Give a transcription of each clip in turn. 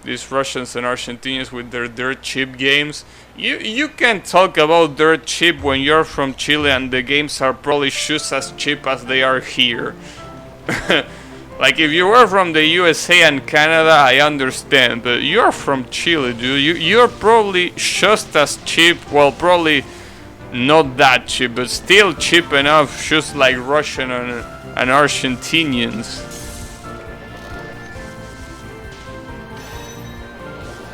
These Russians and Argentinians with their dirt cheap games. You can talk about dirt cheap when you're from Chile and the games are probably just as cheap as they are here. Like if you were from the USA and Canada, I understand, but you're from Chile, dude. You're probably just as cheap. Well, probably not that cheap, but still cheap enough, just like Russian and Argentinians.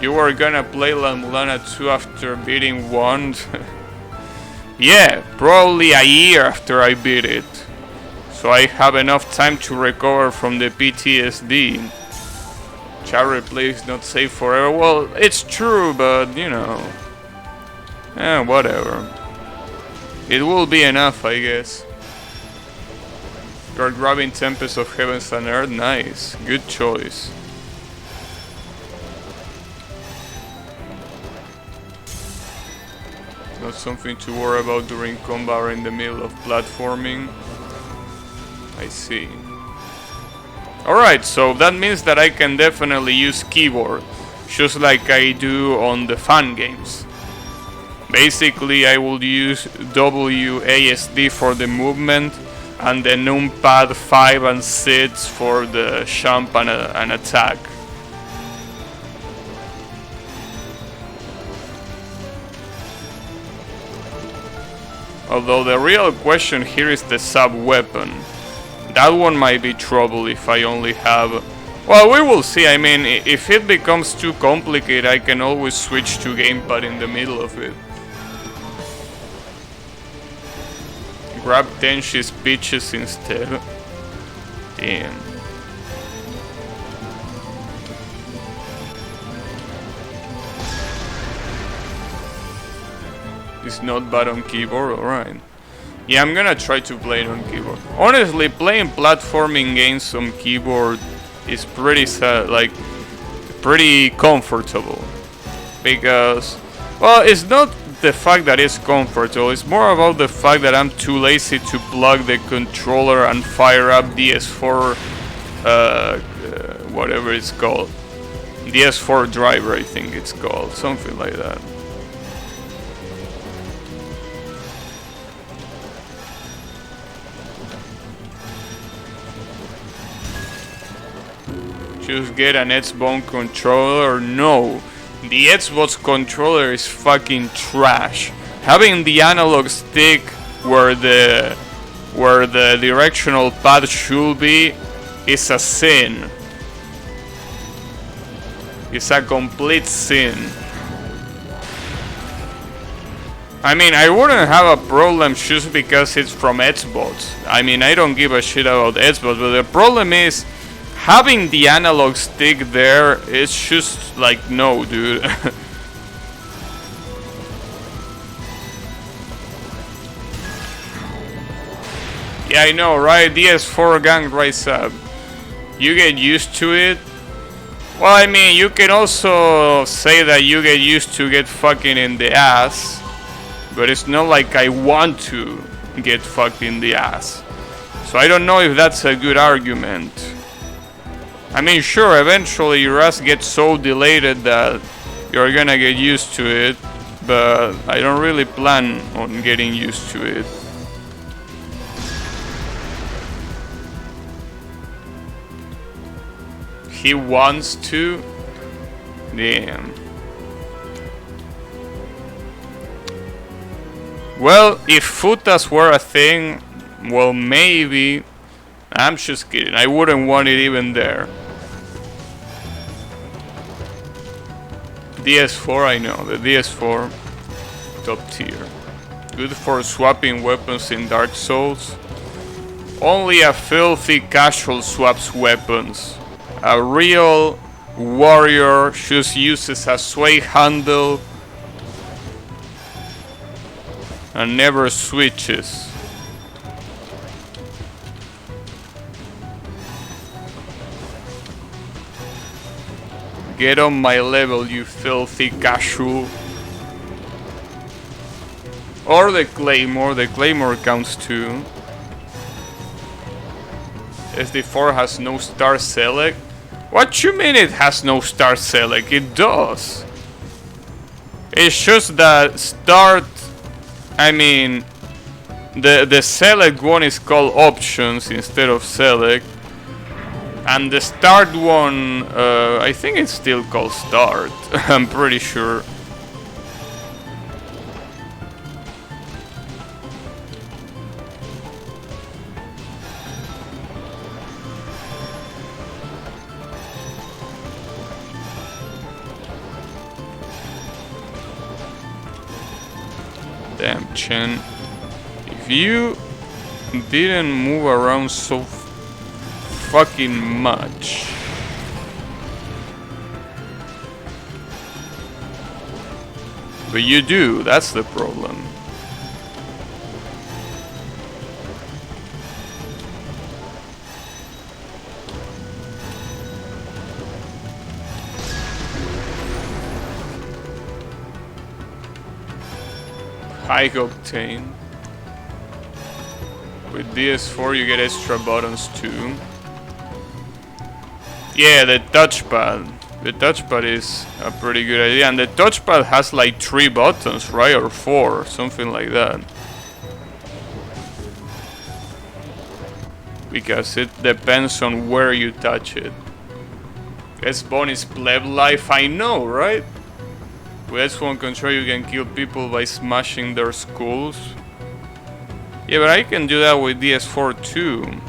You were gonna play La Mulana 2 after beating 1? Yeah, probably a year after I beat it. So I have enough time to recover from the PTSD. Chat replay is not safe forever. Well, it's true, but you know. Whatever. It will be enough, I guess. You're grabbing Tempest of Heavens and Earth. Nice. Good choice. Not something to worry about during combat or in the middle of platforming. I see. Alright, so that means that I can definitely use keyboard, just like I do on the fan games. Basically, I will use WASD for the movement, and the numpad 5 and 6 for the jump and attack. Although the real question here is the sub-weapon. That one might be trouble if I only have... Well, we will see. I mean, if it becomes too complicated, I can always switch to gamepad in the middle of it. Grab Tenshi's peaches instead. Damn. It's not bad on keyboard, alright. Yeah, I'm gonna try to play it on keyboard. Honestly, playing platforming games on keyboard is pretty pretty comfortable. Because, well, it's not the fact that it's comfortable, it's more about the fact that I'm too lazy to plug the controller and fire up DS4, whatever it's called. DS4 driver, I think it's called, something like that. Just get an Xbox controller? No. The Xbox controller is fucking trash. Having the analog stick where the directional pad should be is a sin. It's a complete sin. I mean, I wouldn't have a problem just because it's from Xbox. I mean, I don't give a shit about Xbox, but the problem is having the analog stick there is just like, no, dude. Yeah, I know, right? DS4 gang rise up. You get used to it. Well, I mean, you can also say that you get used to get fucking in the ass. But it's not like I want to get fucked in the ass. So I don't know if that's a good argument. I mean, sure, eventually your ass gets so dilated that you're gonna get used to it, but I don't really plan on getting used to it. He wants to? Damn. Well, if futas were a thing, well, maybe. I'm just kidding, I wouldn't want it even there. DS4, I know, the DS4, top tier. Good for swapping weapons in Dark Souls. Only a filthy casual swaps weapons. A real warrior just uses a sway handle and never switches. Get on my level, you filthy casual. Or the Claymore counts too. SD4 has no star select. What you mean it has no start select? It does. It's just that start, I mean, the select one is called options instead of select. And the start one, I think it's still called start. I'm pretty sure. Damn, Chen. If you didn't move around so fucking much. But you do, that's the problem. High octane. With DS4 you get extra buttons too. Yeah, the touchpad. The touchpad is a pretty good idea. And the touchpad has like 3 buttons, right? Or 4, something like that. Because it depends on where you touch it. S-Bone is pleb life, I know, right? With S1 control you can kill people by smashing their skulls. Yeah, but I can do that with DS4 too.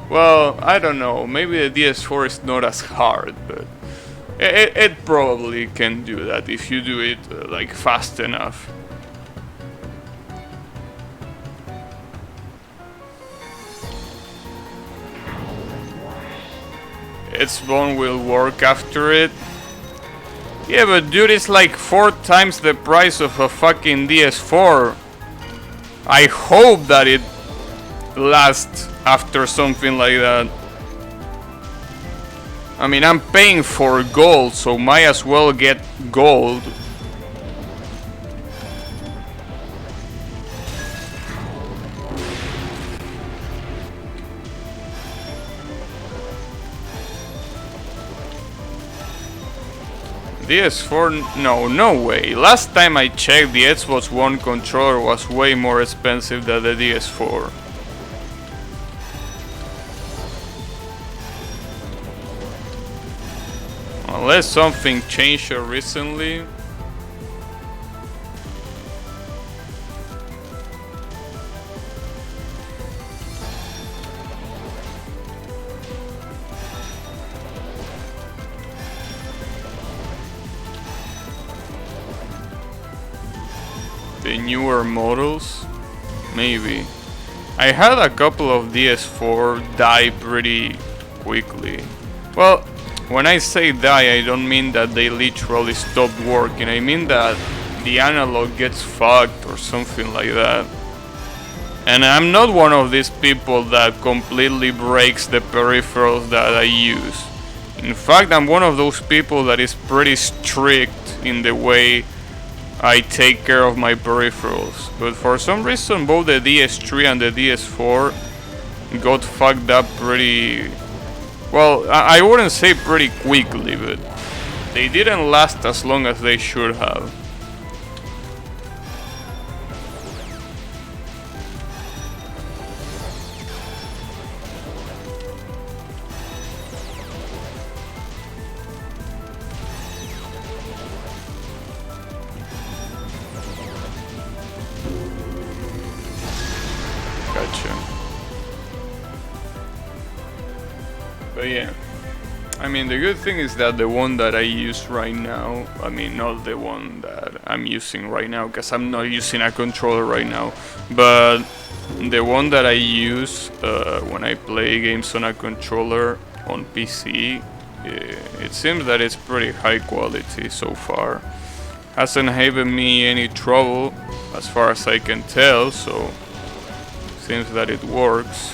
Well, I don't know, maybe the DS4 is not as hard, but it probably can do that if you do it like fast enough. S-Bone will work after it. Yeah, but dude, it's like 4 times the price of a fucking DS4. I hope that it lasts after something like that. I mean, I'm paying for gold, so might as well get gold. DS4, no way. Last time I checked, the Xbox One controller was way more expensive than the DS4. Unless something changed recently. The newer models? Maybe. I had a couple of DS4 die pretty quickly. Well, when I say die, I don't mean that they literally stopped working. I mean that the analog gets fucked or something like that. And I'm not one of these people that completely breaks the peripherals that I use. In fact, I'm one of those people that is pretty strict in the way I take care of my peripherals. But for some reason both the DS3 and the DS4 got fucked up pretty... Well, I wouldn't say pretty quickly, but they didn't last as long as they should have. But yeah, I mean, the good thing is that the one that I use right now, I mean, not the one that I'm using right now, because I'm not using a controller right now, but the one that I use when I play games on a controller on PC, it seems that it's pretty high quality so far. Hasn't given me any trouble as far as I can tell, so seems that it works.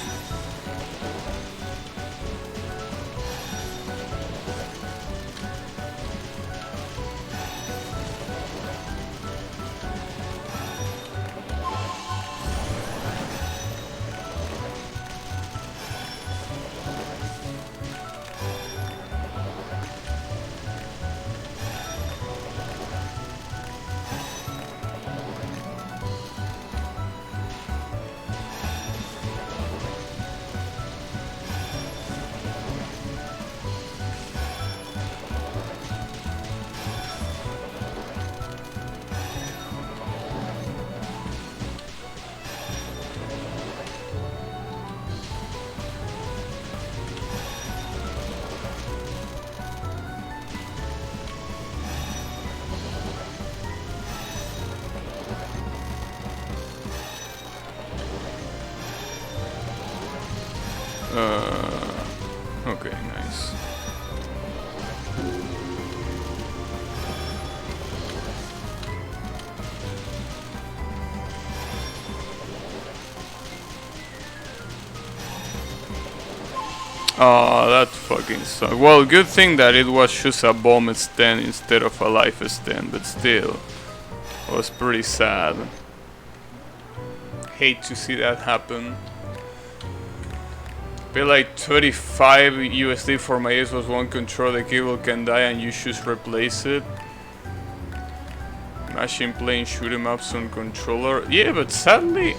nice. Oh, that fucking sucks. Well, good thing that it was just a bomb stand instead of a life stand, but still, it was pretty sad. Hate to see that happen. Pay like 35 USD for my Xbox One controller, the cable can die and you should replace it. Imagine playing shoot 'em ups on controller. Yeah, but sadly,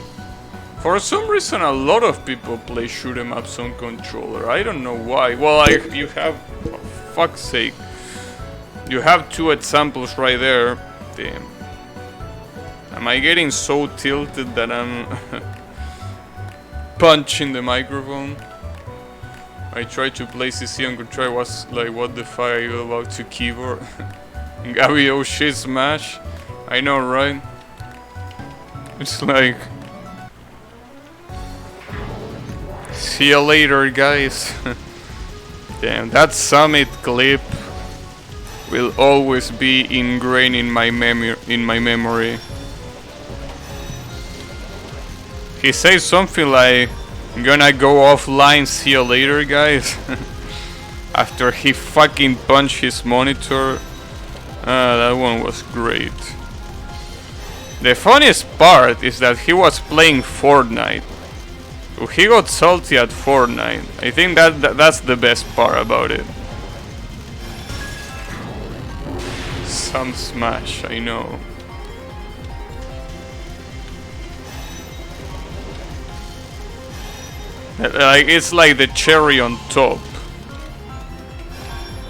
for some reason, a lot of people play shoot 'em ups on controller. I don't know why. Well, you have, for fuck's sake, you have two examples right there. Damn. Am I getting so tilted that I'm punching the microphone? I tried to play CC on controller. Was like, what the fuck are you about to keyboard? Gabby, oh shit, smash. I know, right? It's like, see you later, guys. Damn, that summit clip will always be ingrained in my memory. He says something like, "I'm gonna go offline, see you later, guys." After he fucking punched his monitor. That one was great. The funniest part is that he was playing Fortnite. So he got salty at Fortnite. I think that's the best part about it. Some smash, I know. Like, it's like the cherry on top.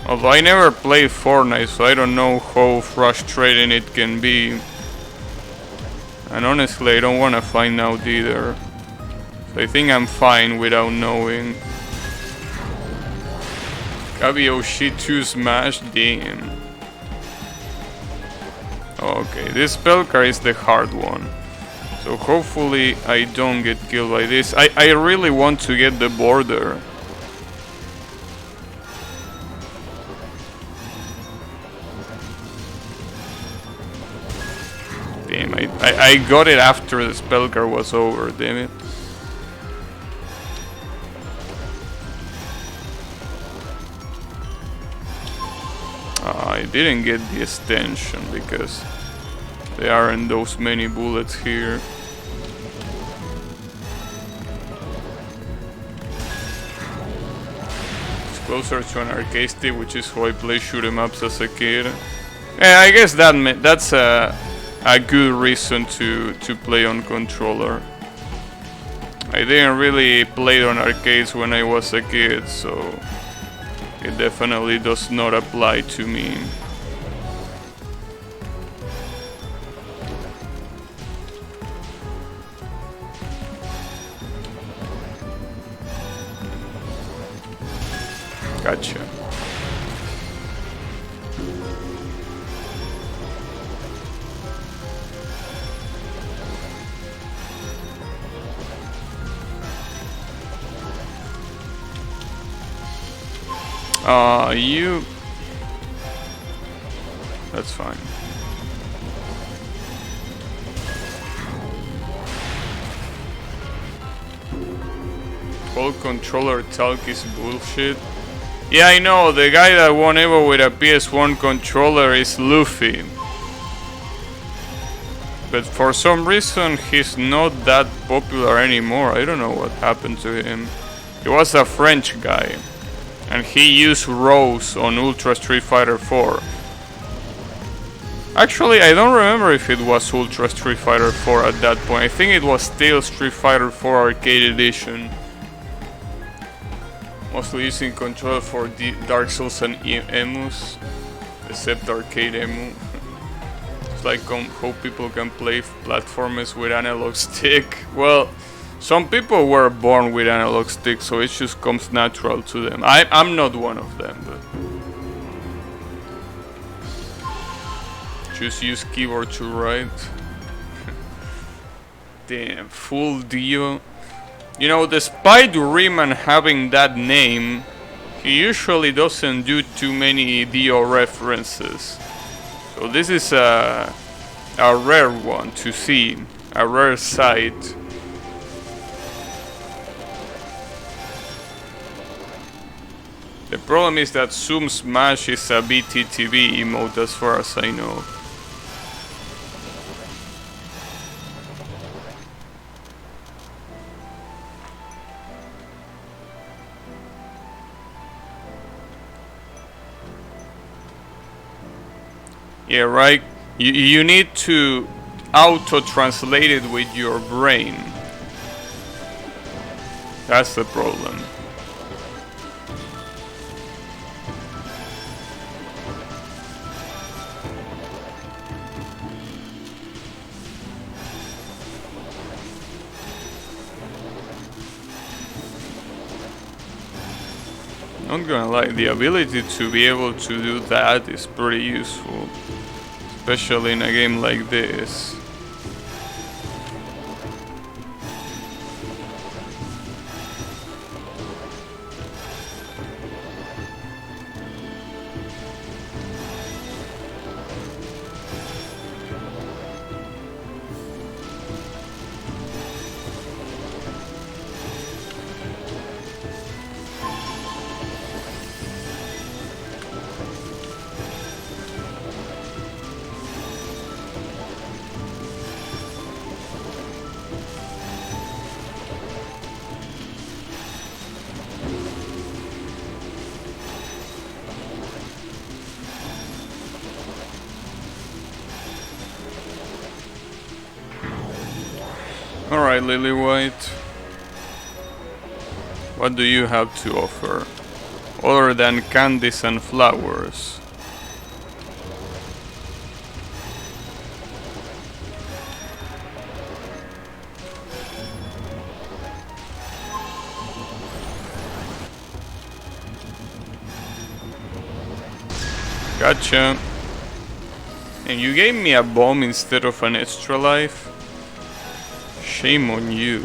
Although I never played Fortnite, so I don't know how frustrating it can be. And honestly, I don't want to find out either. So I think I'm fine without knowing. Kabioshi 2 smash, damn. Okay, this spell card is the hard one. So hopefully I don't get killed by this. I really want to get the border. Damn, I got it after the spell card was over, damn it. I didn't get the extension because there aren't those many bullets here. It's closer to an arcade stick, which is how I play shoot 'em ups as a kid. Yeah, I guess that's a good reason to play on controller. I didn't really play on arcades when I was a kid, so it definitely does not apply to me. Gotcha. You... That's fine. Whole controller talk is bullshit. Yeah, I know, the guy that won ever with a PS1 controller is Luffy. But for some reason he's not that popular anymore. I don't know what happened to him. He was a French guy. And he used Rose on Ultra Street Fighter 4. Actually, I don't remember if it was Ultra Street Fighter 4 at that point. I think it was still Street Fighter 4 Arcade Edition. Mostly using controller for Dark Souls and Emus. Except Arcade Emu. It's like how people can play platformers with analog stick. Well, some people were born with analog sticks, so it just comes natural to them. I'm not one of them, but just use keyboard to write. Damn, full Dio. You know, despite Riemann having that name, he usually doesn't do too many Dio references. So this is a rare one to see, a rare sight. The problem is that Zoom Smash is a BTTV emote as far as I know. Yeah, right. You need to auto-translate it with your brain. That's the problem. Not gonna lie, the ability to be able to do that is pretty useful. Especially in a game like this. Alright, Lily White. What do you have to offer? Other than candies and flowers. Gotcha. And you gave me a bomb instead of an extra life? Shame on you.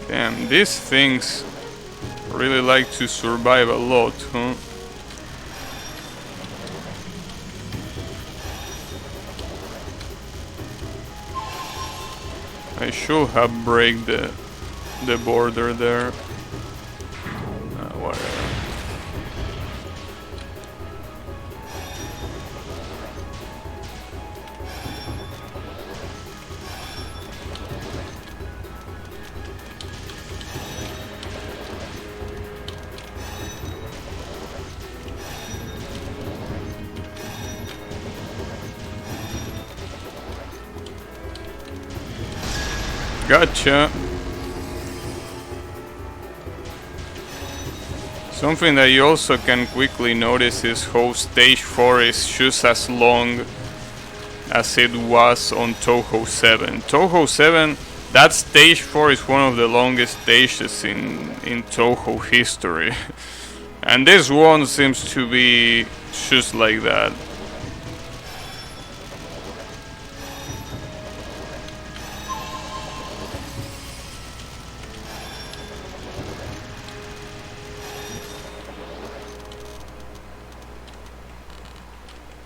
Damn, these things really like to survive a lot, huh? I should have break the border there. Whatever. Gotcha. Something that you also can quickly notice is how stage 4 is just as long as it was on Touhou 7. Touhou 7, that stage 4 is one of the longest stages in Touhou history. And this one seems to be just like that.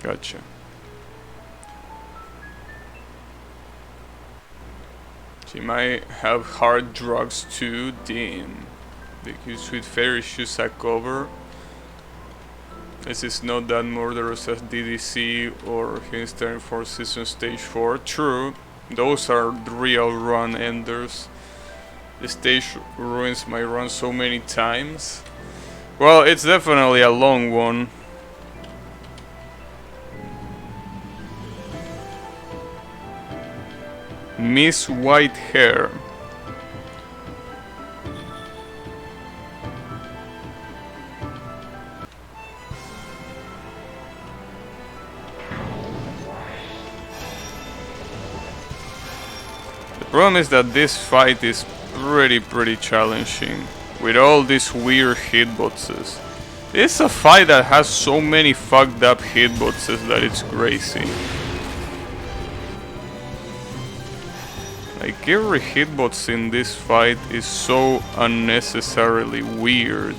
Gotcha. She might have hard drugs too, damn. The Sweet Fairy shoes a cover. This is not that murderous as DDC or Hinstern for Season Stage 4. True, those are the real run enders. The stage ruins my run so many times. Well, it's definitely a long one. Miss Whitehair. Problem is that this fight is pretty challenging with all these weird hitboxes. It's a fight that has so many fucked up hitboxes that it's crazy. Like every hitbox in this fight is so unnecessarily weird.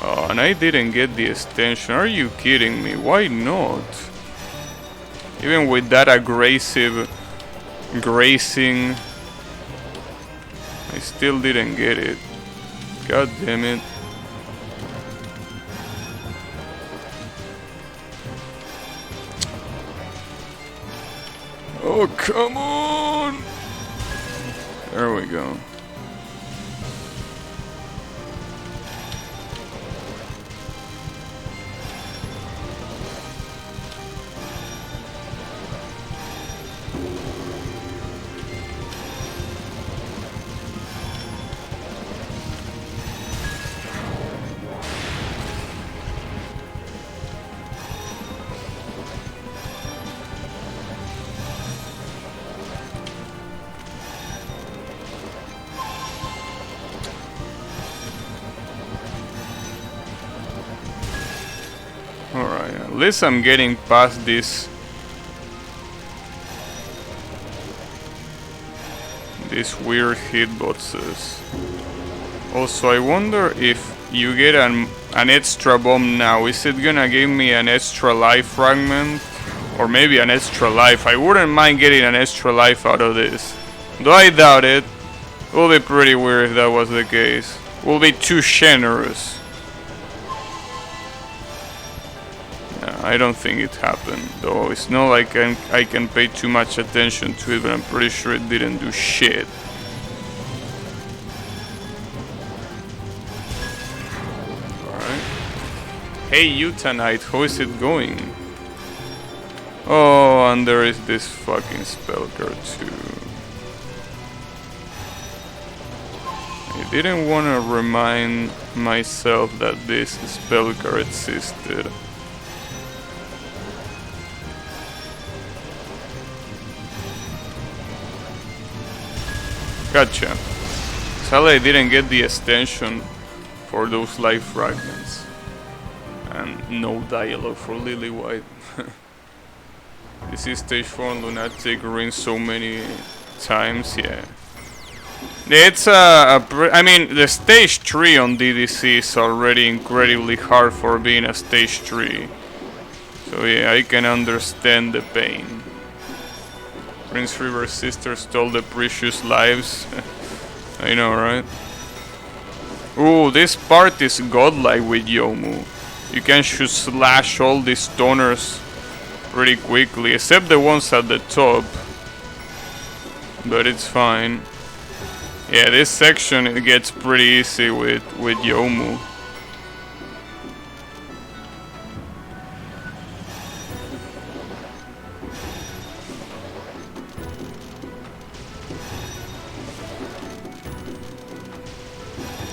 Oh, and I didn't get the extension. Are you kidding me? Why not? Even with that aggressive grazing, I still didn't get it. God damn it. Oh, come on! There we go. Alright, at least I'm getting past these weird hitboxes. Also, I wonder if you get an extra bomb now, is it gonna give me an extra life fragment? Or maybe an extra life. I wouldn't mind getting an extra life out of this. Though I doubt it. It would be pretty weird if that was the case. It would be too generous. I don't think it happened, though it's not like I can pay too much attention to it, but I'm pretty sure it didn't do shit. Alright. Hey Utanite, how is it going? Oh, and there is this fucking spell card too. I didn't want to remind myself that this spell card existed. Gotcha. Sadly, I didn't get the extension for those life fragments. And no dialogue for Lily White. This is stage 4 on Lunatic Ring so many times, yeah. It's I mean, the stage 3 on DDC is already incredibly hard for being a stage 3. So yeah, I can understand the pain. Prince River's sister stole the precious lives. I know, right? Ooh, this part is godlike with Youmu. You can just slash all these stoners pretty quickly, except the ones at the top. But it's fine. Yeah, this section it gets pretty easy with Youmu.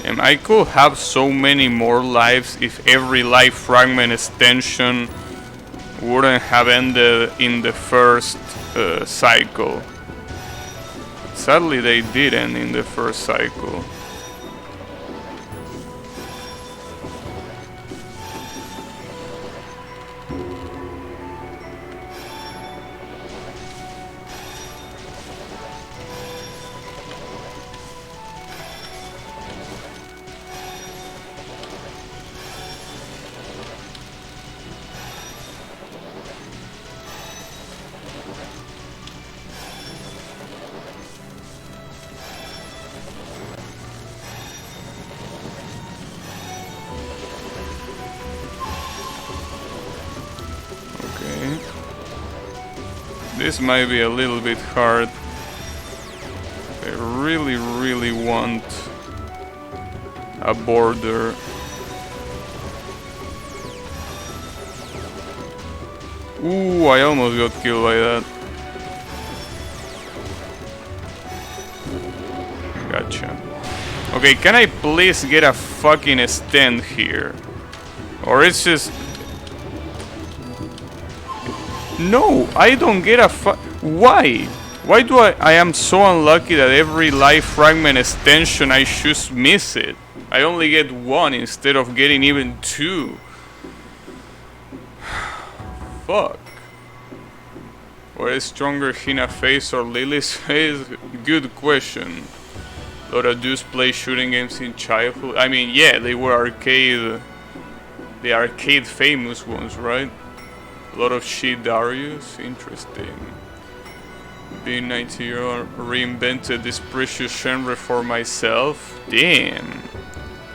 And I could have so many more lives if every life fragment extension wouldn't have ended in the first cycle. Sadly, they didn't in the first cycle. This might be a little bit hard. I really want a border. Ooh, I almost got killed by that. Gotcha. Okay, can I please get a fucking stand here? Or it's just... No, I don't get a Why? Why do I am so unlucky that every life fragment extension I choose miss it? I only get one instead of getting even two. Fuck. What is stronger, Hina face or Lily's face? Good question. A lot of dudes play shooting games in childhood. I mean, yeah, they were arcade... the arcade famous ones, right? A lot of shit Darius. Interesting. Being 90 year old, reinvented this precious genre for myself. Damn.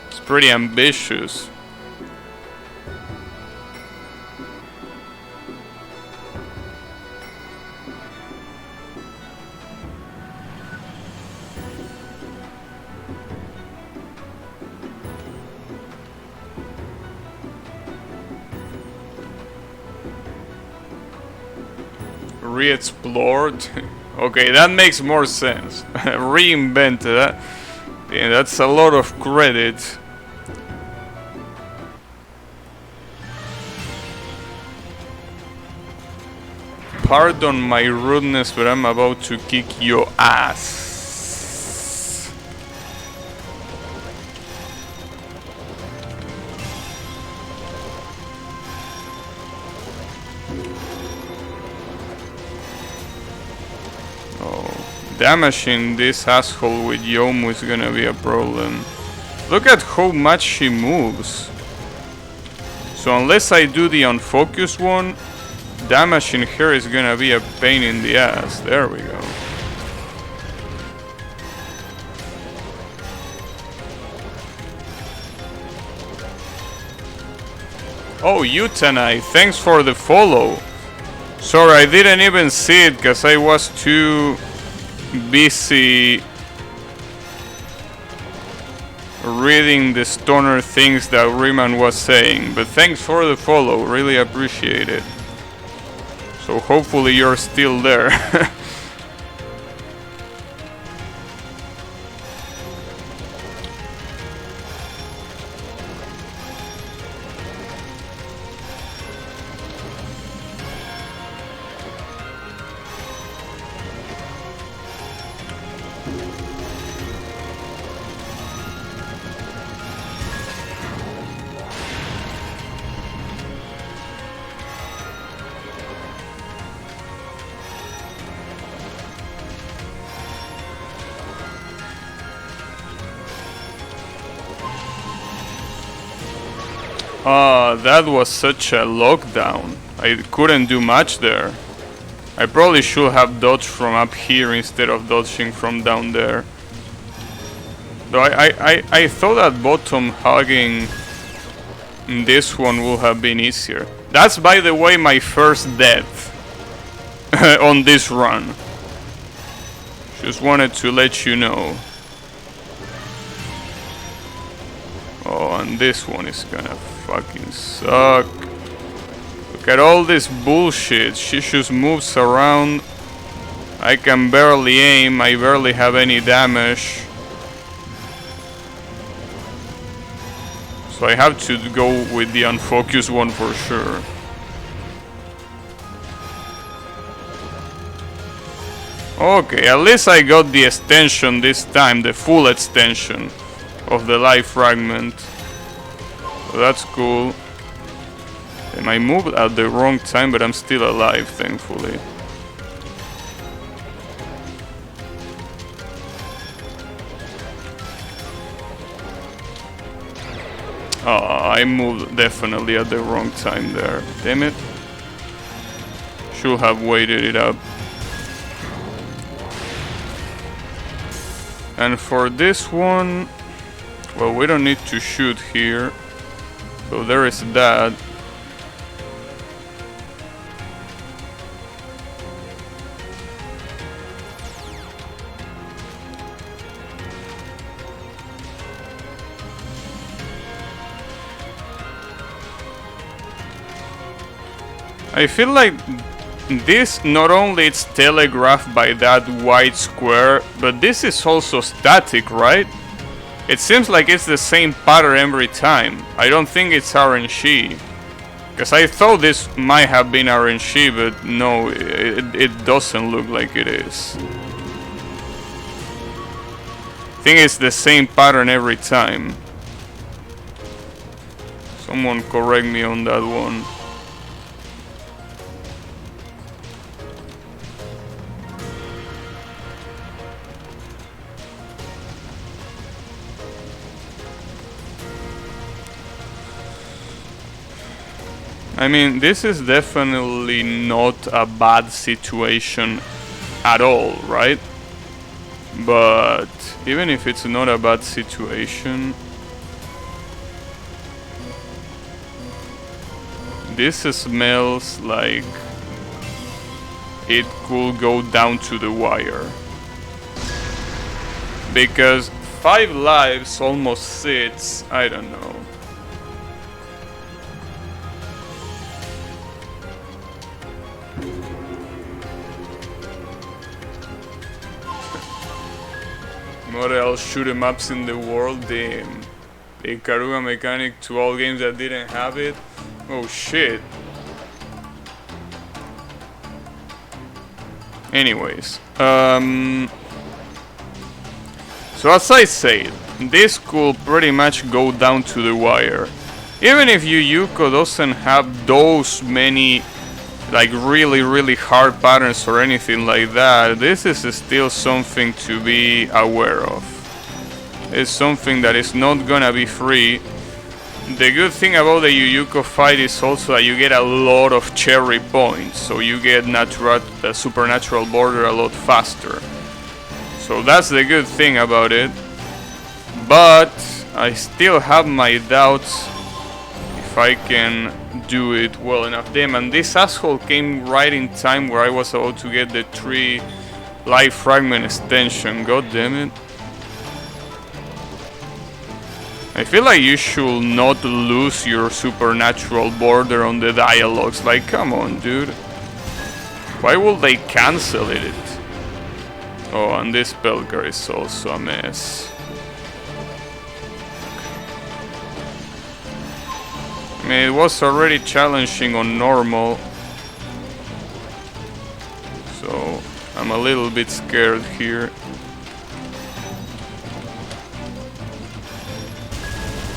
It's pretty ambitious. Re-explored. Okay, that makes more sense. Reinvented that. Yeah, that's a lot of credit. Pardon my rudeness, but I'm about to kick your ass. Damaging this asshole with Youmu is gonna be a problem. Look at how much she moves. So unless I do the unfocused one, damaging her is gonna be a pain in the ass. There we go. Oh, Utanai, thanks for the follow. Sorry, I didn't even see it because I was too busy reading the stoner things that Riemann was saying, but thanks for the follow, really appreciate it. So hopefully you're still there. That was such a lockdown. I couldn't do much there. I probably should have dodged from up here instead of dodging from down there. Though I thought that bottom hugging this one would have been easier. That's, by the way, my first death on this run. Just wanted to let you know. Oh, and this one is gonna fucking suck. Look at all this bullshit. She just moves around. I can barely aim. I barely have any damage. So I have to go with the unfocused one for sure. Okay, at least I got the extension this time, the full extension of the life fragment. So that's cool. And I moved at the wrong time, but I'm still alive, thankfully. Oh, I moved definitely at the wrong time there. Damn it. Should have waited it up. And for this one, well, we don't need to shoot here. So there is that. I feel like this not only it's telegraphed by that white square, but this is also static, right? It seems like it's the same pattern every time. I don't think it's RNG. Because I thought this might have been RNG, but no, it doesn't look like it is. I think it's the same pattern every time. Someone correct me on that one. I mean, this is definitely not a bad situation at all, right? But even if it's not a bad situation, this smells like it could go down to the wire. Because 5 lives almost sits, I don't know. What else shoot 'em ups in the world? Damn. The Ikaruga mechanic to all games that didn't have it? Oh shit. Anyways. So as I said, this could pretty much go down to the wire. Even if Yuko doesn't have those many like really hard patterns or anything like that, this is still something to be aware of. It's something that is not gonna be free. The good thing about the Yuyuko fight is also that you get a lot of cherry points, so you get supernatural border a lot faster. So that's the good thing about it. But I still have my doubts if I can do it well enough. Damn, and this asshole came right in time where I was about to get the 3 life fragment extension. God damn it. I feel like you should not lose your supernatural border on the dialogues. Like, come on, dude. Why would they cancel it? Oh, and this spell card is also a mess. I mean, it was already challenging on normal, so I'm a little bit scared here.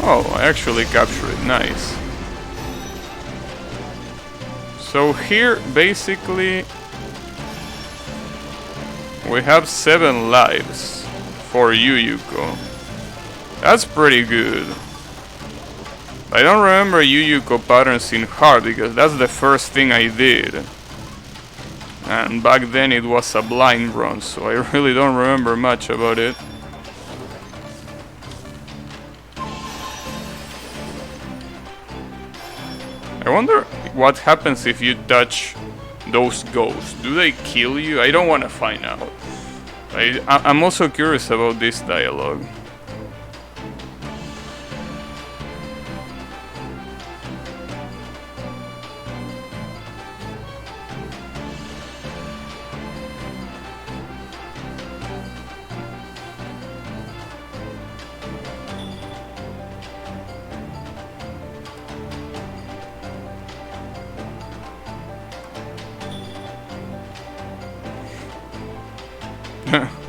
Oh, I actually captured it, nice. So here, basically, we have 7 lives for Yuyuko. That's pretty good. I don't remember Yuyuko patterns in hard because that's the first thing I did. And back then it was a blind run, so I really don't remember much about it. I wonder what happens if you touch those ghosts. Do they kill you? I don't want to find out. I'm also curious about this dialogue.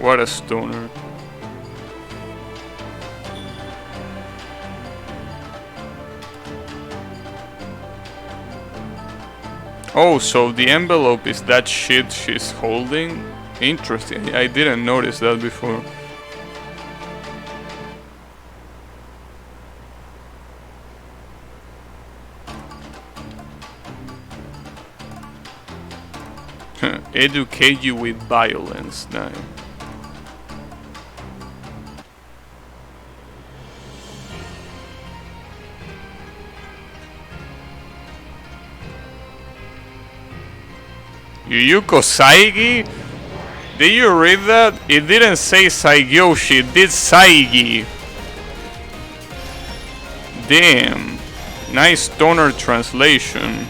What a stoner. Oh, so the envelope is that shit she's holding? Interesting, I didn't notice that before. Educate you with violence now. Yuyuko Saigi? Did you read that? It didn't say Saigyoshi, it did Saigi. Damn. Nice toner translation.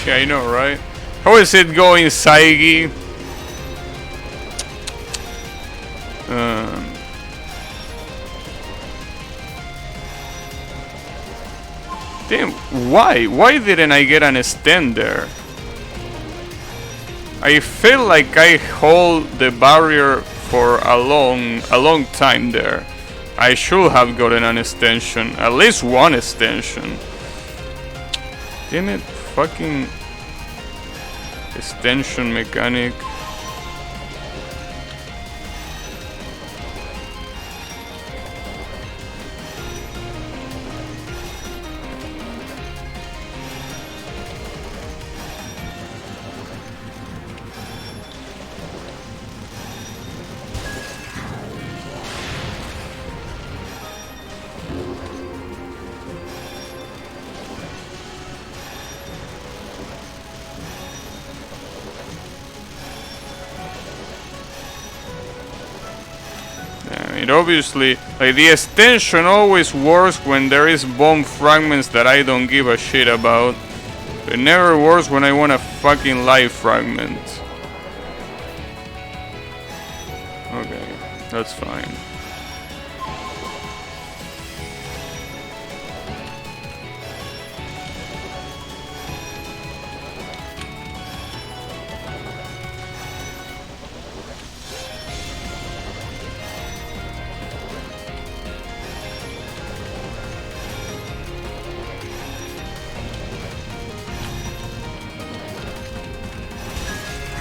Yeah, I know, right? How is it going, Saigi? Damn, why? Why didn't I get an stand there? I feel like I hold the barrier for a long time there. I should have gotten an extension, at least one extension. Damn it, fucking extension mechanic. It obviously, like, the extension always works when there is bomb fragments that I don't give a shit about. It never works when I want a fucking life fragment. Okay, that's fine.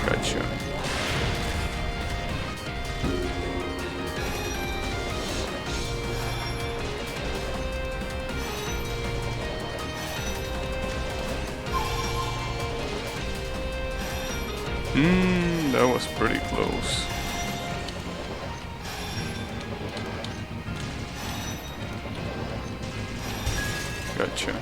Gotcha. That was pretty close. Gotcha.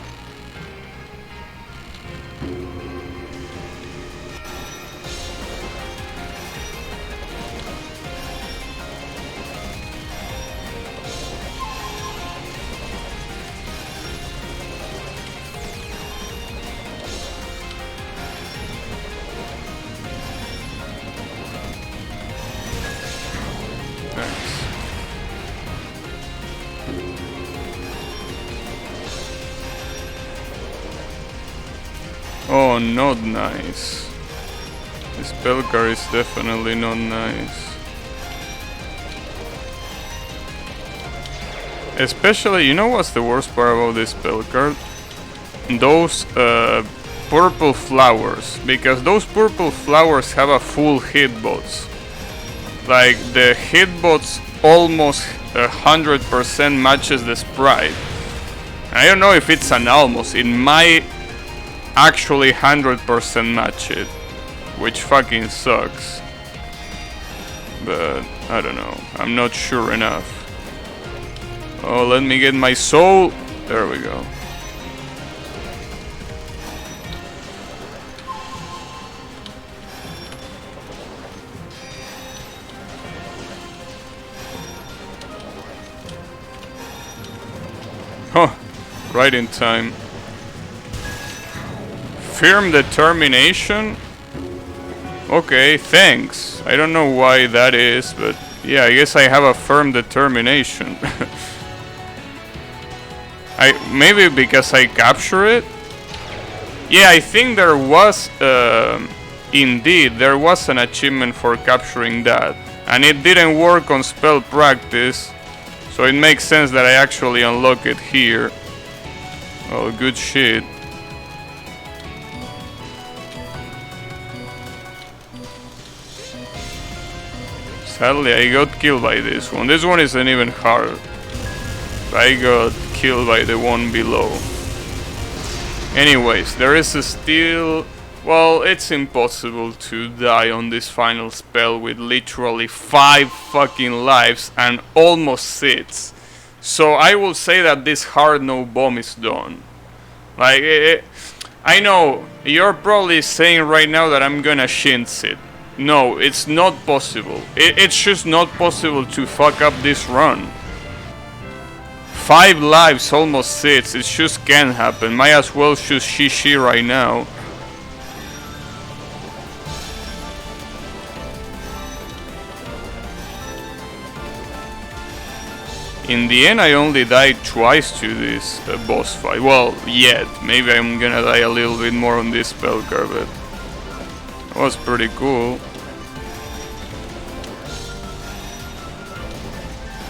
Oh, not nice. This spell card is definitely not nice. Especially, you know what's the worst part about this spell card? Those purple flowers. Because those purple flowers have a full hitbox. Like, the hitbox almost 100% matches the sprite. I don't know if it's an almost. It might actually 100% match it, which fucking sucks. But I don't know, I'm not sure enough. Oh, let me get my soul. There we go. Huh, right in time. Firm determination? Okay, thanks. I don't know why that is, but yeah, I guess I have a firm determination. Maybe because I capture it? Yeah, I think there was, indeed, there was an achievement for capturing that. And it didn't work on spell practice, so it makes sense that I actually unlock it here. Oh, good shit. Sadly, I got killed by this one. This one isn't even hard. I got killed by the one below. Anyways, there is still... Well, it's impossible to die on this final spell with literally 5 fucking lives and almost 6. So I will say that this hard no bomb is done. Like, I know, you're probably saying right now that I'm gonna shinz it. No, it's not possible. It's just not possible to fuck up this run. 5 lives, almost 6. It just can't happen. Might as well choose Shishi right now. In the end, I only died twice to this boss fight. Well, yet. Maybe I'm gonna die a little bit more on this spell card, but it was pretty cool.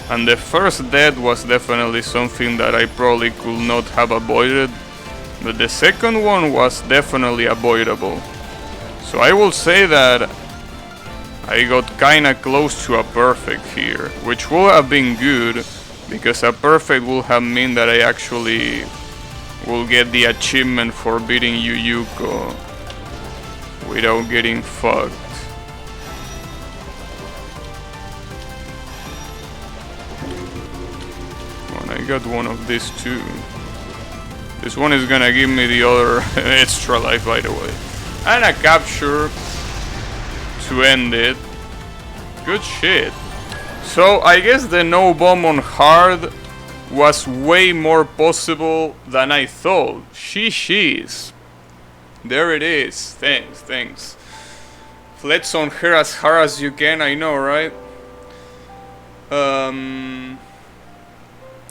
And the first death was definitely something that I probably could not have avoided, but the second one was definitely avoidable. So I will say that I got kinda close to a perfect here, which would have been good, because a perfect would have meant that I actually will get the achievement for beating Yuyuko without getting fucked. I got one of these too. This one is gonna give me the other extra life, by the way. And a capture to end it. Good shit. So I guess the no bomb on hard was way more possible than I thought. Sheesh. There it is. Thanks. Flex on her as hard as you can, I know, right?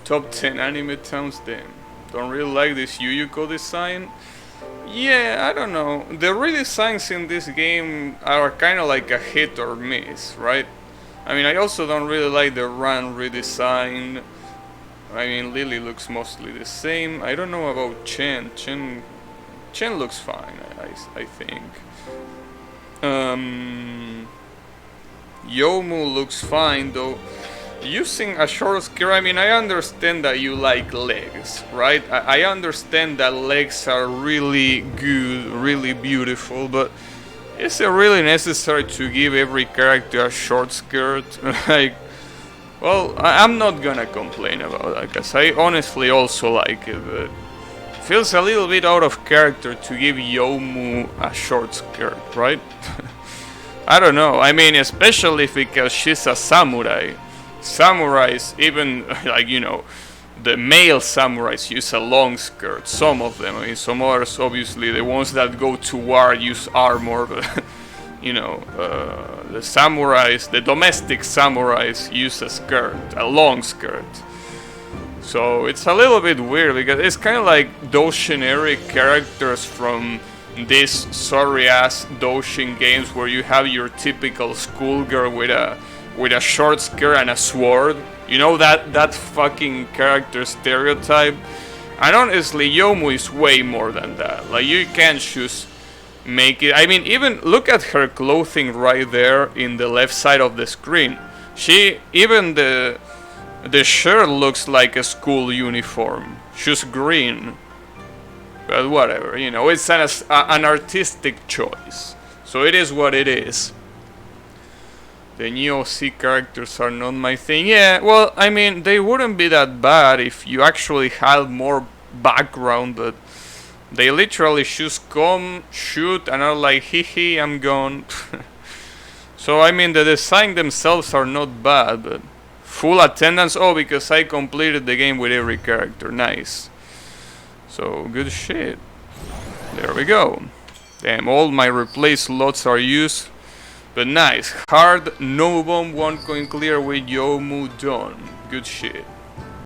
Top 10 anime towns, damn. Don't really like this Yuyuko design. Yeah, I don't know. The redesigns in this game are kind of like a hit or miss, right? I mean, I also don't really like the Ran redesign. I mean, Lily looks mostly the same. I don't know about Chen. Chen looks fine, I think. Youmu looks fine, though. Using a short skirt, I mean, I understand that you like legs, right? I understand that legs are really good, really beautiful, but is it really necessary to give every character a short skirt? Like, well, I'm not gonna complain about that, because I honestly also like it, but it feels a little bit out of character to give Youmu a short skirt, right? I don't know, I mean, especially because she's a samurai. Samurais, even, like, you know, the male samurais use a long skirt, some of them. I mean, some others, obviously, the ones that go to war use armor, but, you know, the samurais, the domestic samurais use a skirt, a long skirt. So it's a little bit weird, because it's kind of like those generic characters from these sorry-ass Doshin games where you have your typical schoolgirl with a short skirt and a sword. You know, that fucking character stereotype. And honestly, Youmu is way more than that. Like, you can't just make it. I mean, even look at her clothing right there in the left side of the screen. Even the shirt looks like a school uniform. She's green. But whatever, you know, it's an artistic choice. So it is what it is. The new OC characters are not my thing. Yeah, well, I mean, they wouldn't be that bad if you actually had more background, but they literally just come, shoot, and are like, hee, I'm gone. So, I mean, the design themselves are not bad, but full attendance, oh, because I completed the game with every character, nice. So, good shit. There we go. Damn, all my replay slots are used. But nice. Hard, no bomb, 1 coin clear with Youmu done. Good shit.